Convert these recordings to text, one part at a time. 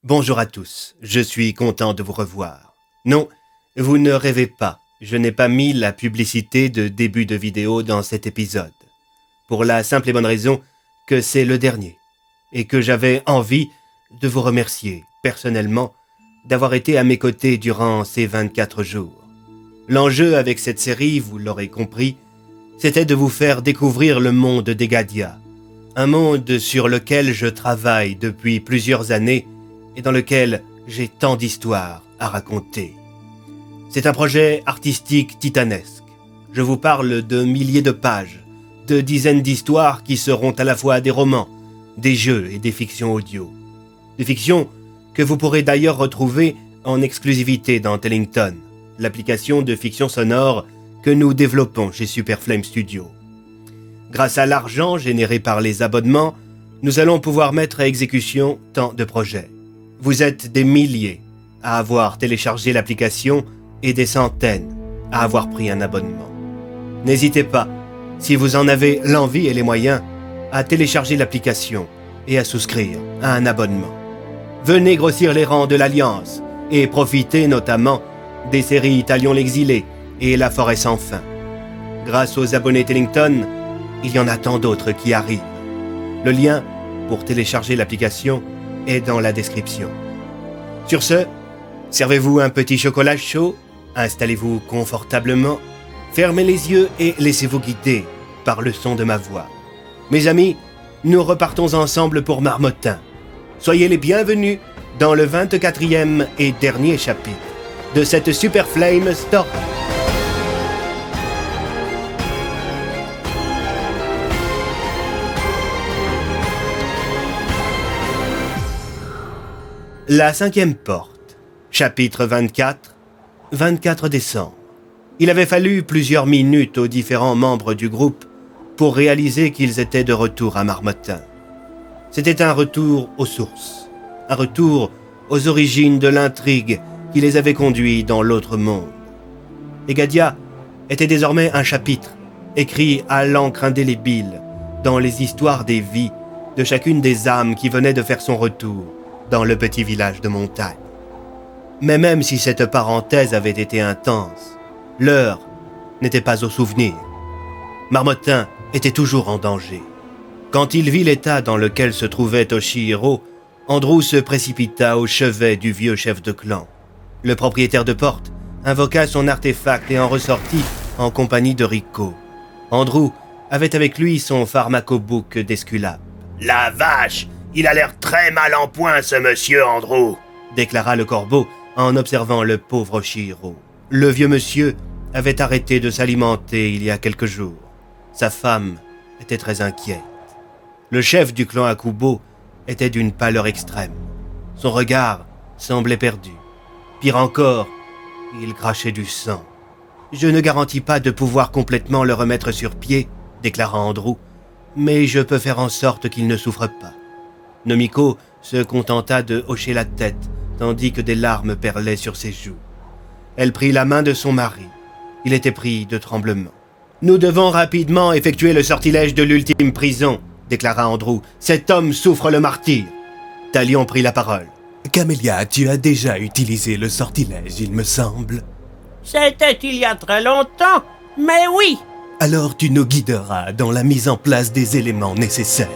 Bonjour à tous, je suis content de vous revoir. Non, vous ne rêvez pas, je n'ai pas mis la publicité de début de vidéo dans cet épisode. Pour la simple et bonne raison que c'est le dernier, et que j'avais envie de vous remercier, personnellement, d'avoir été à mes côtés durant ces 24 jours. L'enjeu avec cette série, vous l'aurez compris, c'était de vous faire découvrir le monde d'Egadia, un monde sur lequel je travaille depuis plusieurs années et dans lequel j'ai tant d'histoires à raconter. C'est un projet artistique titanesque. Je vous parle de milliers de pages, de dizaines d'histoires qui seront à la fois des romans, des jeux et des fictions audio. Des fictions que vous pourrez d'ailleurs retrouver en exclusivité dans Tellington, l'application de fiction sonore que nous développons chez Superflame Studio. Grâce à l'argent généré par les abonnements, nous allons pouvoir mettre à exécution tant de projets. Vous êtes des milliers à avoir téléchargé l'application et des centaines à avoir pris un abonnement. N'hésitez pas, si vous en avez l'envie et les moyens, à télécharger l'application et à souscrire à un abonnement. Venez grossir les rangs de l'Alliance et profitez notamment des séries Talion l'exilé et La forêt sans fin. Grâce aux abonnés Tellington, il y en a tant d'autres qui arrivent. Le lien pour télécharger l'application est dans la description. Sur ce, servez-vous un petit chocolat chaud, installez-vous confortablement, fermez les yeux et laissez-vous guider par le son de ma voix. Mes amis, nous repartons ensemble pour Marmottin. Soyez les bienvenus dans le 24e et dernier chapitre de cette Superflame Story. La 5e porte, chapitre 24, 24 décembre. Il avait fallu plusieurs minutes aux différents membres du groupe pour réaliser qu'ils étaient de retour à Marmottin. C'était un retour aux sources, un retour aux origines de l'intrigue qui les avait conduits dans l'autre monde. Egadia était désormais un chapitre, écrit à l'encre indélébile, dans les histoires des vies de chacune des âmes qui venaient de faire son retour dans le petit village de montagne. Mais même si cette parenthèse avait été intense, l'heure n'était pas au souvenir. Marmottin était toujours en danger. Quand il vit l'état dans lequel se trouvait Toshihiro, Andrew se précipita au chevet du vieux chef de clan. Le propriétaire de porte invoqua son artefact et en ressortit en compagnie de Rico. Andrew avait avec lui son pharmacobook d'Esculape. « La vache! Il a l'air très mal en point, ce monsieur Andrew !» déclara le corbeau en observant le pauvre Chihiro. Le vieux monsieur avait arrêté de s'alimenter il y a quelques jours. Sa femme était très inquiète. Le chef du clan Akubo était d'une pâleur extrême. Son regard semblait perdu. Pire encore, il crachait du sang. « Je ne garantis pas de pouvoir complètement le remettre sur pied, » déclara Andrew, « mais je peux faire en sorte qu'il ne souffre pas. » Nomiko se contenta de hocher la tête, tandis que des larmes perlaient sur ses joues. Elle prit la main de son mari. Il était pris de tremblement. « Nous devons rapidement effectuer le sortilège de l'ultime prison, » déclara Andrew. « Cet homme souffre le martyre. » Talion prit la parole. « Camélia, tu as déjà utilisé le sortilège, il me semble. » « C'était il y a très longtemps, mais oui !»« Alors tu nous guideras dans la mise en place des éléments nécessaires. »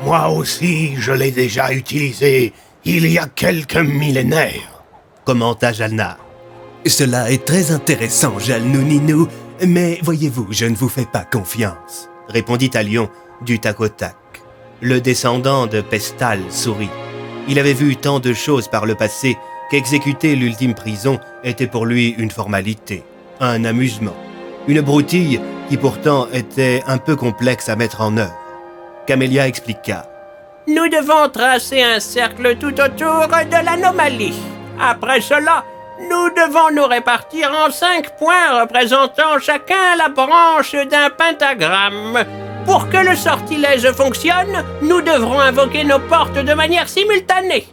« Moi aussi, je l'ai déjà utilisé il y a quelques millénaires, » commenta Jalnar. « Cela est très intéressant, Jalnouninou, mais voyez-vous, je ne vous fais pas confiance, » répondit Talion du tac au tac. Le descendant de Pestal sourit. Il avait vu tant de choses par le passé qu'exécuter l'ultime prison était pour lui une formalité, un amusement, une broutille qui pourtant était un peu complexe à mettre en œuvre. Camélia expliqua. « Nous devons tracer un cercle tout autour de l'anomalie. Après cela, nous devons nous répartir en 5 points représentant chacun la branche d'un pentagramme. Pour que le sortilège fonctionne, nous devrons invoquer nos portes de manière simultanée. »«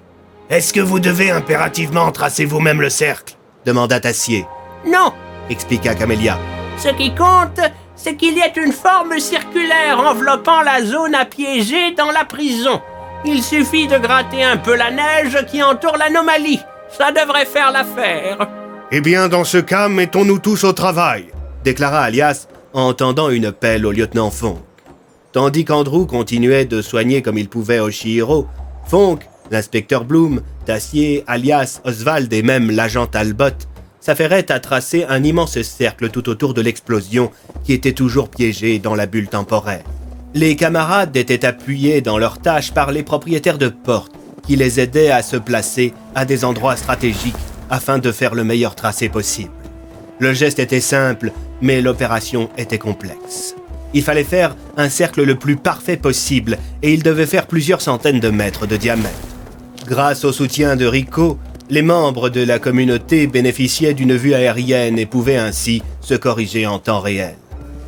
Est-ce que vous devez impérativement tracer vous-même le cercle ?» demanda Tassier. « Non, » expliqua Camélia. « Ce qui compte, c'est qu'il y ait une forme circulaire enveloppant la zone à piéger dans la prison. Il suffit de gratter un peu la neige qui entoure l'anomalie. Ça devrait faire l'affaire. Eh bien, dans ce cas, mettons-nous tous au travail, déclara Alias en tendant une pelle au lieutenant Fonk. Tandis qu'Andrew continuait de soigner comme il pouvait Oshihiro, Fonk, l'inspecteur Bloom, Tassier, Alias, Oswald et même l'agent Talbot s'affairaient à tracer un immense cercle tout autour de l'explosion qui était toujours piégée dans la bulle temporelle. Les camarades étaient appuyés dans leurs tâches par les propriétaires de portes qui les aidaient à se placer à des endroits stratégiques afin de faire le meilleur tracé possible. Le geste était simple, mais l'opération était complexe. Il fallait faire un cercle le plus parfait possible et il devait faire plusieurs centaines de mètres de diamètre. Grâce au soutien de Rico, les membres de la communauté bénéficiaient d'une vue aérienne et pouvaient ainsi se corriger en temps réel.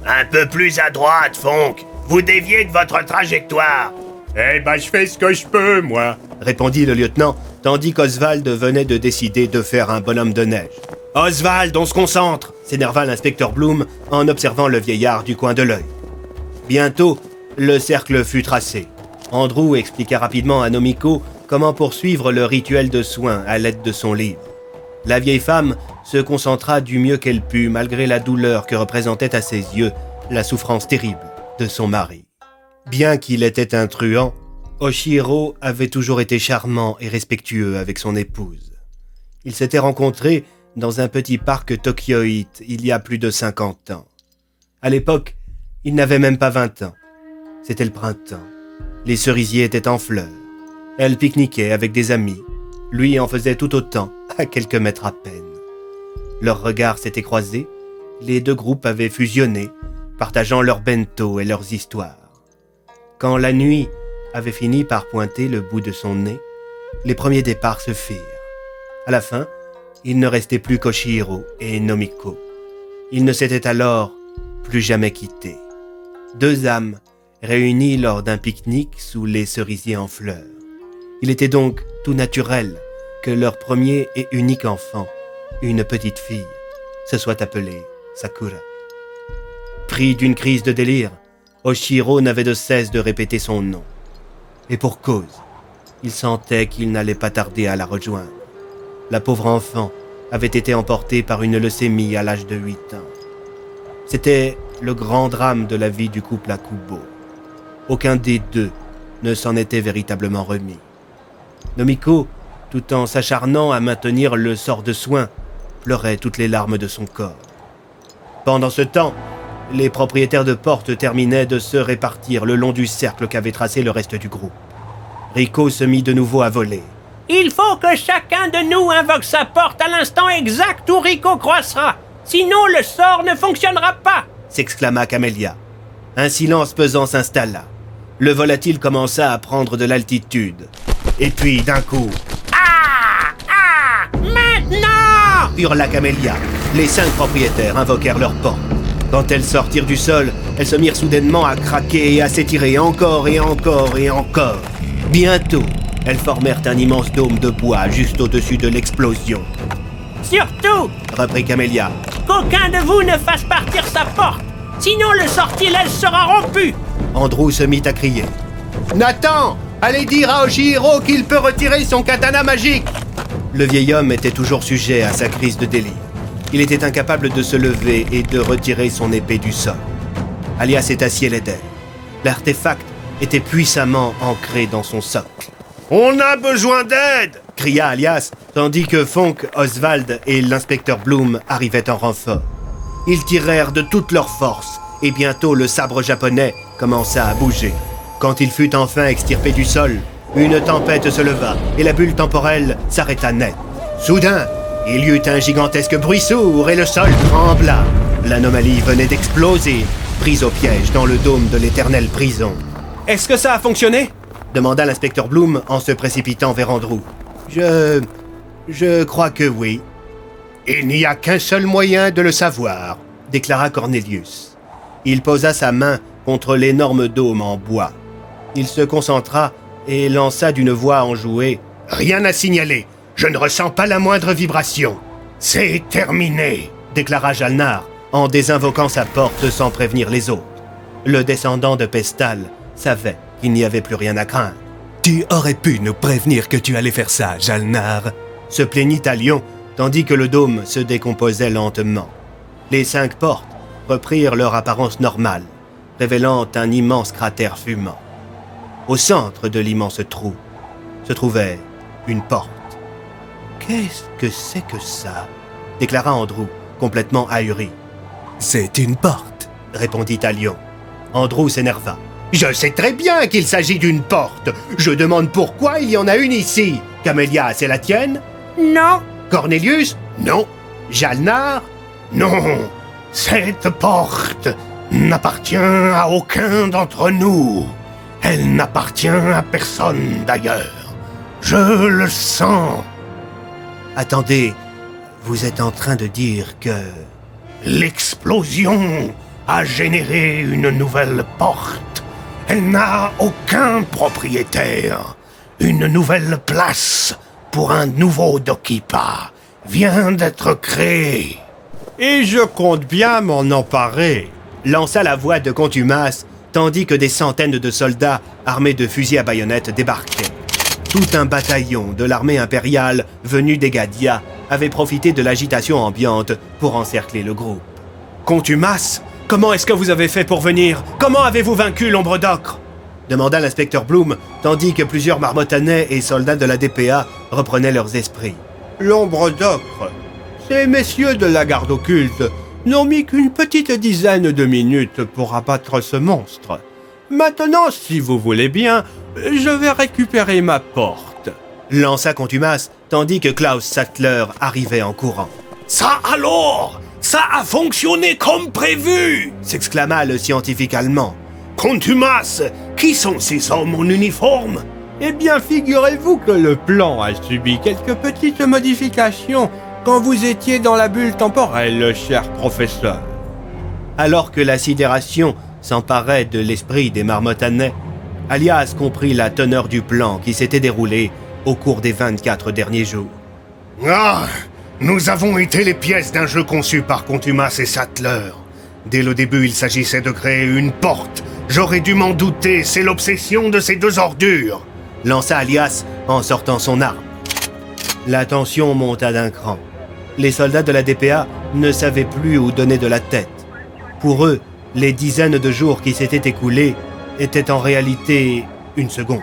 Un peu plus à droite, Fonk. Vous déviez de votre trajectoire. Eh ben, je fais ce que je peux, moi, répondit le lieutenant, tandis qu'Oswald venait de décider de faire un bonhomme de neige. « Oswald, on se concentre !» s'énerva l'inspecteur Bloom en observant le vieillard du coin de l'œil. Bientôt, le cercle fut tracé. Andrew expliqua rapidement à Nomiko comment poursuivre le rituel de soins à l'aide de son livre. La vieille femme se concentra du mieux qu'elle put malgré la douleur que représentait à ses yeux la souffrance terrible de son mari. Bien qu'il était un truand, Oshihiro avait toujours été charmant et respectueux avec son épouse. Ils s'étaient rencontrés dans un petit parc tokyoïte il y a plus de 50 ans. À l'époque, il n'avait même pas 20 ans. C'était le printemps. Les cerisiers étaient en fleurs. Elle pique-niquait avec des amis. Lui en faisait tout autant, à quelques mètres à peine. Leurs regards s'étaient croisés. Les deux groupes avaient fusionné, partageant leurs bento et leurs histoires. Quand la nuit avait fini par pointer le bout de son nez, les premiers départs se firent. À la fin, il ne restait plus qu'Oshihiro et Nomiko. Ils ne s'étaient alors plus jamais quittés. Deux âmes réunies lors d'un pique-nique sous les cerisiers en fleurs. Il était donc tout naturel que leur premier et unique enfant, une petite fille, se soit appelée Sakura. Pris d'une crise de délire, Oshihiro n'avait de cesse de répéter son nom. Et pour cause, il sentait qu'il n'allait pas tarder à la rejoindre. La pauvre enfant avait été emportée par une leucémie à l'âge de 8 ans. C'était le grand drame de la vie du couple Akubo. Aucun des deux ne s'en était véritablement remis. Nomiko, tout en s'acharnant à maintenir le sort de soin, pleurait toutes les larmes de son corps. Pendant ce temps, les propriétaires de portes terminaient de se répartir le long du cercle qu'avait tracé le reste du groupe. Rico se mit de nouveau à voler. « Il faut que chacun de nous invoque sa porte à l'instant exact où Rico croissera. Sinon, le sort ne fonctionnera pas !» s'exclama Camélia. Un silence pesant s'installa. Le volatile commença à prendre de l'altitude. Et puis, d'un coup... « Ah! Maintenant !» hurla Camélia. Les 5 propriétaires invoquèrent leurs portes. Quand elles sortirent du sol, elles se mirent soudainement à craquer et à s'étirer encore et encore et encore. Bientôt, elles formèrent un immense dôme de bois juste au-dessus de l'explosion. « Surtout, reprit Camélia, qu'aucun de vous ne fasse partir sa porte, sinon le sortilège sera rompu !» Andrew se mit à crier. « Nathan, allez dire à Oshihiro qu'il peut retirer son katana magique !» Le vieil homme était toujours sujet à sa crise de délire. Il était incapable de se lever et de retirer son épée du sol. Alias et Tassier l'aidèrent. L'artefact était puissamment ancré dans son socle. « On a besoin d'aide !» cria Alias, tandis que Fonk, Oswald et l'inspecteur Bloom arrivaient en renfort. Ils tirèrent de toute leur force, et bientôt le sabre japonais commença à bouger. Quand il fut enfin extirpé du sol, une tempête se leva, et la bulle temporelle s'arrêta net. Soudain, il y eut un gigantesque bruit sourd, et le sol trembla. L'anomalie venait d'exploser, prise au piège dans le dôme de l'éternelle prison. « Est-ce que ça a fonctionné ?» demanda l'inspecteur Bloom en se précipitant vers Andrew. Je crois que oui. Il n'y a qu'un seul moyen de le savoir, déclara Cornelius. Il posa sa main contre l'énorme dôme en bois. Il se concentra et lança d'une voix enjouée. « Rien à signaler, je ne ressens pas la moindre vibration. »« C'est terminé, » déclara Jalnar en désinvoquant sa porte sans prévenir les autres. Le descendant de Pestal savait qu'il n'y avait plus rien à craindre. Tu aurais pu nous prévenir que tu allais faire ça, Jalnar. Se plaignit Talion, tandis que le dôme se décomposait lentement. Les 5 portes reprirent leur apparence normale, révélant un immense cratère fumant. Au centre de l'immense trou se trouvait une porte. « Qu'est-ce que c'est que ça ?» déclara Andrew, complètement ahuri. « C'est une porte », répondit Talion. Andrew s'énerva. « Je sais très bien qu'il s'agit d'une porte. Je demande pourquoi il y en a une ici. Camélia, c'est la tienne? Non. Cornelius? Non, Jalnar? non, cette porte n'appartient à aucun d'entre nous. Elle n'appartient à personne d'ailleurs. Je le sens. Attendez, vous êtes en train de dire que... L'explosion a généré une nouvelle porte. Elle n'a aucun propriétaire. Une nouvelle place pour un nouveau Dokipa vient d'être créée. Et je compte bien m'en emparer. lança la voix de Contumace, tandis que des centaines de soldats armés de fusils à baïonnettes débarquaient. Tout un bataillon de l'armée impériale venu d'Egadia avait profité de l'agitation ambiante pour encercler le groupe. « Contumace, comment est-ce que vous avez fait pour venir? Comment avez-vous vaincu l'ombre d'ocre ?» demanda l'inspecteur Bloom, tandis que plusieurs marmottanais et soldats de la DPA reprenaient leurs esprits. « L'ombre d'ocre, ces messieurs de la garde occulte n'ont mis qu'une petite dizaine de minutes pour abattre ce monstre. Maintenant, si vous voulez bien, je vais récupérer ma porte. » lança Contumace, tandis que Klaus Sattler arrivait en courant. « Ça alors! Ça a fonctionné comme prévu !» s'exclama le scientifique allemand. « Contumace, qui sont ces hommes en uniforme ?» Eh bien, figurez-vous que le plan a subi quelques petites modifications quand vous étiez dans la bulle temporelle, cher professeur. Alors que la sidération s'emparait de l'esprit des marmottanais, Alias comprit la teneur du plan qui s'était déroulé au cours des 24 derniers jours. « Ah! Nous avons été les pièces d'un jeu conçu par Contumace et Sattler. Dès le début, il s'agissait de créer une porte. J'aurais dû m'en douter, c'est l'obsession de ces deux ordures !» lança Alias en sortant son arme. La tension monta d'un cran. Les soldats de la DPA ne savaient plus où donner de la tête. Pour eux, les dizaines de jours qui s'étaient écoulés étaient en réalité une seconde.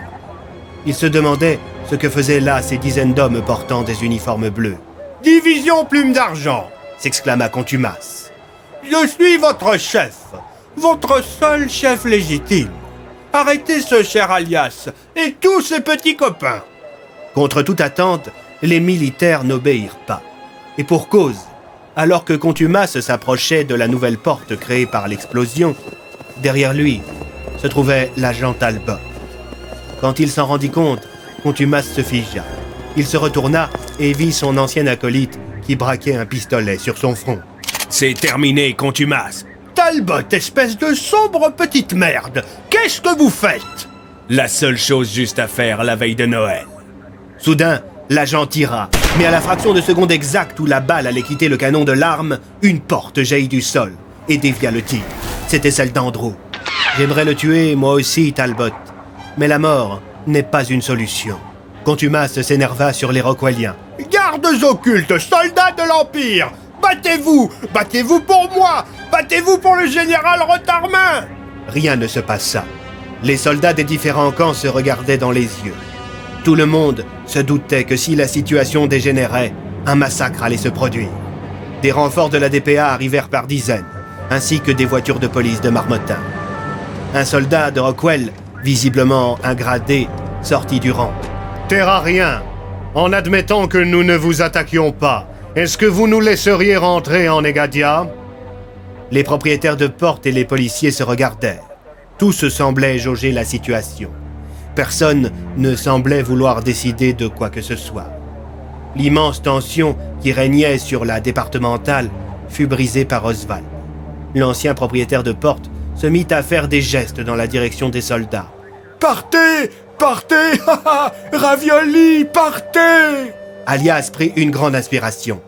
Ils se demandaient ce que faisaient là ces dizaines d'hommes portant des uniformes bleus. « Division Plume d'Argent !» s'exclama Contumace. « Je suis votre chef, votre seul chef légitime. Arrêtez ce cher Alias et tous ses petits copains. » Contre toute attente, les militaires n'obéirent pas. Et pour cause, alors que Contumace s'approchait de la nouvelle porte créée par l'explosion, derrière lui se trouvait l'agent Talbot. Quand il s'en rendit compte, Contumace se figea. Il se retourna et vit son ancien acolyte qui braquait un pistolet sur son front. « C'est terminé, Contumace !»« Talbot, espèce de sombre petite merde, qu'est-ce que vous faites ?» La seule chose juste à faire la veille de Noël. Soudain, l'agent tira, mais à la fraction de seconde exacte où la balle allait quitter le canon de l'arme, une porte jaillit du sol et dévia le tir. C'était celle d'Andrew. J'aimerais le tuer, moi aussi, Talbot. Mais la mort n'est pas une solution. Contumace s'énerva sur les Rockwelliens. « Gardes occultes, soldats de l'Empire, battez-vous! Battez-vous pour moi! Battez-vous pour le général Retarmin !» Rien ne se passa. Les soldats des différents camps se regardaient dans les yeux. Tout le monde se doutait que si la situation dégénérait, un massacre allait se produire. Des renforts de la DPA arrivèrent par dizaines, ainsi que des voitures de police de Marmottin. Un soldat de Rockwell, visiblement un gradé, sortit du rang. « Terrarien, en admettant que nous ne vous attaquions pas, est-ce que vous nous laisseriez rentrer en Egadia ?» Les propriétaires de portes et les policiers se regardèrent. Tous semblaient jauger la situation. Personne ne semblait vouloir décider de quoi que ce soit. L'immense tension qui régnait sur la départementale fut brisée par Oswald. L'ancien propriétaire de porte se mit à faire des gestes dans la direction des soldats. « Partez! Partez! Ravioli, partez !» Alias prit une grande inspiration.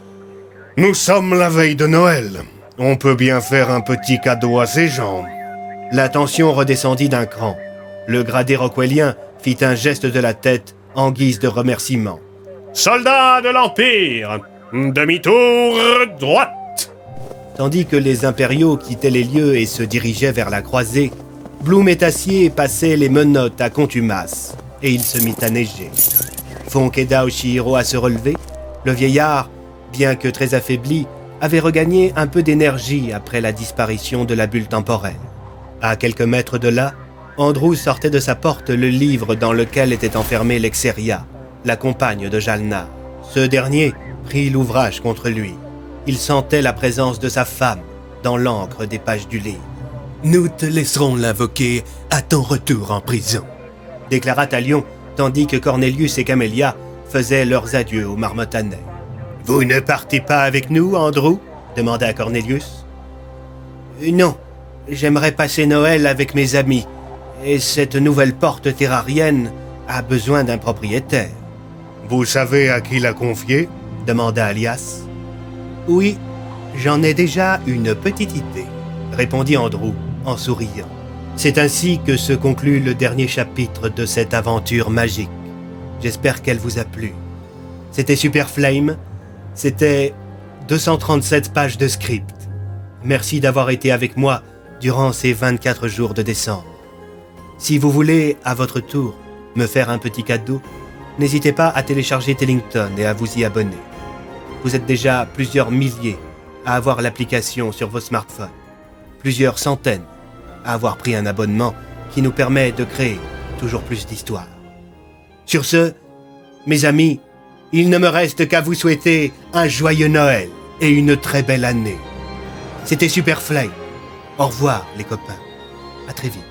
« Nous sommes la veille de Noël. On peut bien faire un petit cadeau à ces gens. » La tension redescendit d'un cran. Le gradé rockwellien fit un geste de la tête en guise de remerciement. « Soldats de l'Empire, demi-tour droite !» Tandis que les impériaux quittaient les lieux et se dirigeaient vers la croisée, Bloom et Tassier passaient les menottes à contumace, et il se mit à neiger. Fonk aida Oshihiro à se relever. Le vieillard, bien que très affaibli, avait regagné un peu d'énergie après la disparition de la bulle temporelle. À quelques mètres de là, Andrew sortait de sa porte le livre dans lequel était enfermée Lexeria, la compagne de Jalnar. Ce dernier prit l'ouvrage contre lui. Il sentait la présence de sa femme dans l'encre des pages du livre. « Nous te laisserons l'invoquer à ton retour en prison. » déclara Talion, tandis que Cornelius et Camélia faisaient leurs adieux au marmottanais. « Vous ne partez pas avec nous, Andrew ?» demanda Cornelius. « Non, j'aimerais passer Noël avec mes amis, et cette nouvelle porte terrarienne a besoin d'un propriétaire. »« Vous savez à qui la confier ?» demanda Alias. « Oui, j'en ai déjà une petite idée, » répondit Andrew en souriant. C'est ainsi que se conclut le dernier chapitre de cette aventure magique. J'espère qu'elle vous a plu. C'était Super Flame, c'était 237 pages de script. Merci d'avoir été avec moi durant ces 24 jours de décembre. Si vous voulez, à votre tour, me faire un petit cadeau, n'hésitez pas à télécharger Tellington et à vous y abonner. Vous êtes déjà plusieurs milliers à avoir l'application sur vos smartphones, plusieurs centaines à avoir pris un abonnement qui nous permet de créer toujours plus d'histoires. Sur ce, mes amis, il ne me reste qu'à vous souhaiter un joyeux Noël et une très belle année. C'était Super Flame. Au revoir les copains. À très vite.